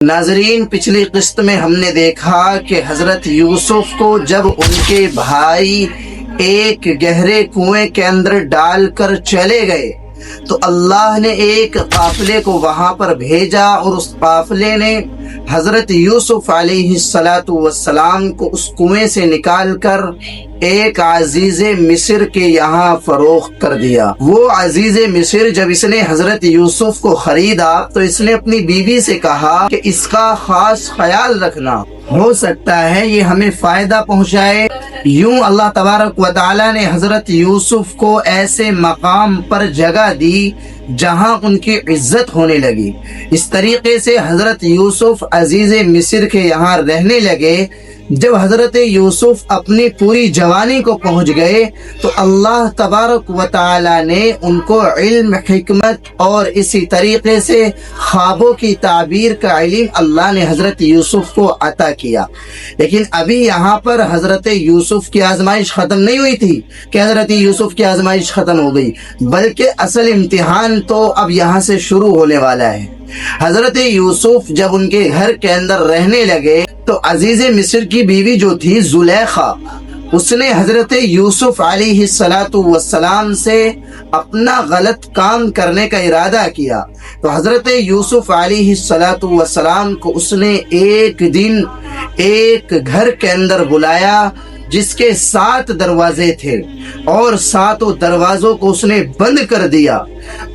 ناظرین، پچھلی قسط میں ہم نے دیکھا کہ حضرت یوسف کو جب ان کے بھائی ایک گہرے کنویں کے اندر ڈال کر چلے گئے تو اللہ نے ایک قافلے کو وہاں پر بھیجا، اور اس قافلے نے حضرت یوسف علیہ السلام کو اس کنویں سے نکال کر ایک عزیز مصر کے یہاں فروخت کر دیا۔ وہ عزیز مصر جب اس نے حضرت یوسف کو خریدا تو اس نے اپنی بیوی سے کہا کہ اس کا خاص خیال رکھنا، ہو سکتا ہے یہ ہمیں فائدہ پہنچائے۔ یوں اللہ تبارک و تعالی نے حضرت یوسف کو ایسے مقام پر جگہ دی جہاں ان کی عزت ہونے لگی۔ اس طریقے سے حضرت یوسف عزیز مصر کے یہاں رہنے لگے۔ جب حضرت یوسف اپنی پوری جوانی کو پہنچ گئے تو اللہ تبارک و تعالی نے ان کو علم، حکمت اور اسی طریقے سے خوابوں کی تعبیر کا علم اللہ نے حضرت یوسف کو عطا کیا۔ لیکن ابھی یہاں پر حضرت یوسف کی آزمائش ختم نہیں ہوئی تھی کہ حضرت یوسف کی آزمائش ختم ہو گئی، بلکہ اصل امتحان تو اب یہاں سے شروع ہونے والا ہے۔ حضرت یوسف جب ان کے گھر کے اندر رہنے لگے تو عزیز مصر کی بیوی جو تھی زلیخا، اس نے حضرت یوسف علیہ السلام سے اپنا غلط کام کرنے کا ارادہ کیا۔ تو حضرت یوسف علیہ السلام کو اس نے ایک دن ایک گھر کے اندر بلایا جس کے 7 دروازے تھے، اور 7 دروازوں کو اس نے بند کر دیا،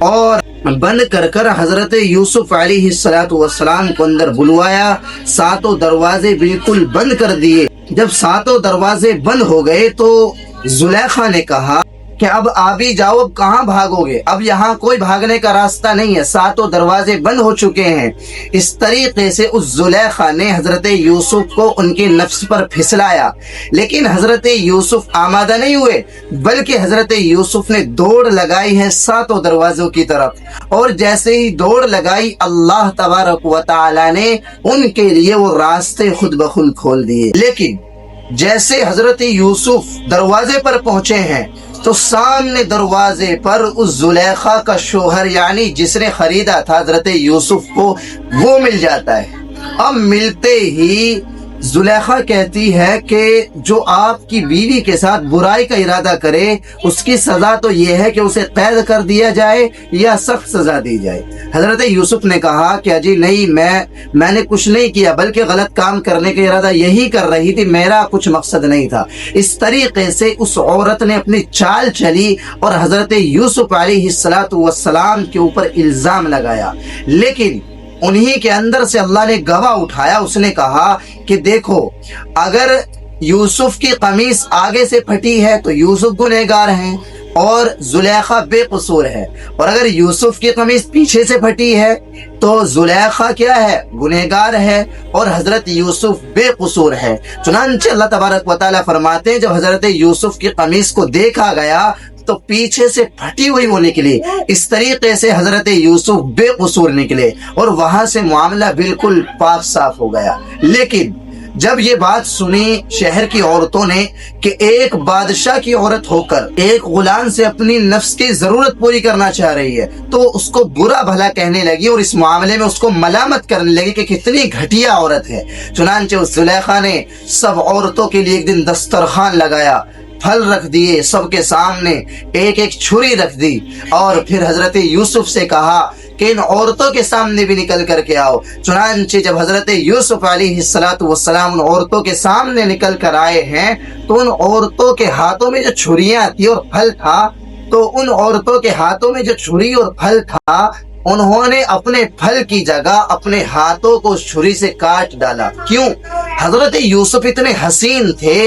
اور بند کر حضرت یوسف علیہ السلام کو اندر بلوایا۔ 7 دروازے بالکل بند کر دیے۔ جب 7 دروازے بند ہو گئے تو زلیخا نے کہا کہ اب آپ ہی جاؤ، اب کہاں بھاگو گے؟ اب یہاں کوئی بھاگنے کا راستہ نہیں ہے، 7 دروازے بند ہو چکے ہیں۔ اس طریقے سے اس زلیخا نے حضرت یوسف کو ان کے نفس پر پھسلایا، لیکن حضرت یوسف آمادہ نہیں ہوئے، بلکہ حضرت یوسف نے دوڑ لگائی ہے 7 دروازوں کی طرف، اور جیسے ہی دوڑ لگائی اللہ تبارک و تعالی نے ان کے لیے وہ راستے خود بخود کھول دیے۔ لیکن جیسے حضرت یوسف دروازے پر پہنچے ہیں تو سامنے دروازے پر اس زلیخا کا شوہر، یعنی جس نے خریدا تھا حضرت یوسف کو، وہ مل جاتا ہے۔ اب ملتے ہی زلیخا کہتی ہے کہ جو آپ کی بیوی کے ساتھ برائی کا ارادہ کرے اس کی سزا تو یہ ہے کہ اسے قید کر دیا جائے یا سخت سزا دی جائے۔ حضرت یوسف نے کہا کہ اجی نہیں، میں نے کچھ نہیں کیا، بلکہ غلط کام کرنے کا ارادہ یہی کر رہی تھی، میرا کچھ مقصد نہیں تھا۔ اس طریقے سے اس عورت نے اپنی چال چلی اور حضرت یوسف علیہ السلام کے اوپر الزام لگایا، لیکن انہی کے اندر سے اللہ نے گواہ اٹھایا۔ اس نے کہا کہ دیکھو، اگر یوسف کی قمیص آگے سے پھٹی ہے تو یوسف گنہگار ہیں اور زلیخا بے قصور ہے، اور اگر یوسف کی قمیص پیچھے سے پھٹی ہے تو زلیخا کیا ہے؟ گنہگار ہے، اور حضرت یوسف بے قصور ہے۔ چنانچہ اللہ تبارک و تعالیٰ فرماتے ہیں جب حضرت یوسف کی قمیص کو دیکھا گیا تو پیچھے سے پھٹی ہوئی وہ نکلی۔ اس طریقے سے حضرت یوسف بے قصور نکلے اور وہاں سے معاملہ بالکل پاک صاف ہو گیا۔ لیکن جب یہ بات سنی شہر کی عورتوں نے کہ ایک بادشاہ کی عورت ہو کر ایک غلام سے اپنی نفس کی ضرورت پوری کرنا چاہ رہی ہے تو اس کو برا بھلا کہنے لگی، اور اس معاملے میں اس کو ملامت کرنے لگی کہ کتنی گھٹیا عورت ہے۔ چنانچہ اس زلیخا نے سب عورتوں کے لیے ایک دن دسترخوان لگایا، پھل رکھ دیے سب کے سامنے، ایک ایک چھری رکھ دی، اور پھر حضرت یوسف سے کہا کہ ان عورتوں کے سامنے بھی نکل کر کے آؤ۔ چنانچہ جب حضرت یوسف علیہ السلام ان عورتوں کے سامنے نکل کر آئے ہیں تو ان عورتوں کے ہاتھوں میں جو چھریاں تھی اور پھل تھا، تو ان عورتوں کے ہاتھوں میں جو چھری اور پھل تھا، انہوں نے اپنے پھل کی جگہ اپنے ہاتھوں کو چھری سے کاٹ ڈالا۔ کیوں؟ حضرت یوسف اتنے حسین تھے،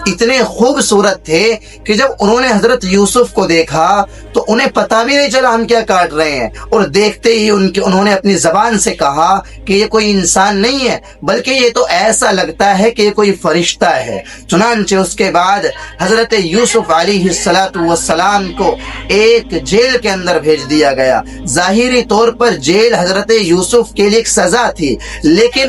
اتنے خوبصورت تھے کہ جب انہوں نے حضرت یوسف کو دیکھا تو انہیں پتہ بھی نہیں چلا ہم کیا کاٹ رہے ہیں، اور دیکھتے ہی انہوں نے اپنی زبان سے کہا کہ یہ کوئی انسان نہیں ہے، بلکہ یہ تو ایسا لگتا ہے کہ یہ کوئی فرشتہ ہے۔ چنانچہ اس کے بعد حضرت یوسف علیہ السلام کو ایک جیل کے اندر بھیج دیا گیا۔ ظاہری طور پر جیل حضرت یوسف کے لیے ایک سزا تھی، لیکن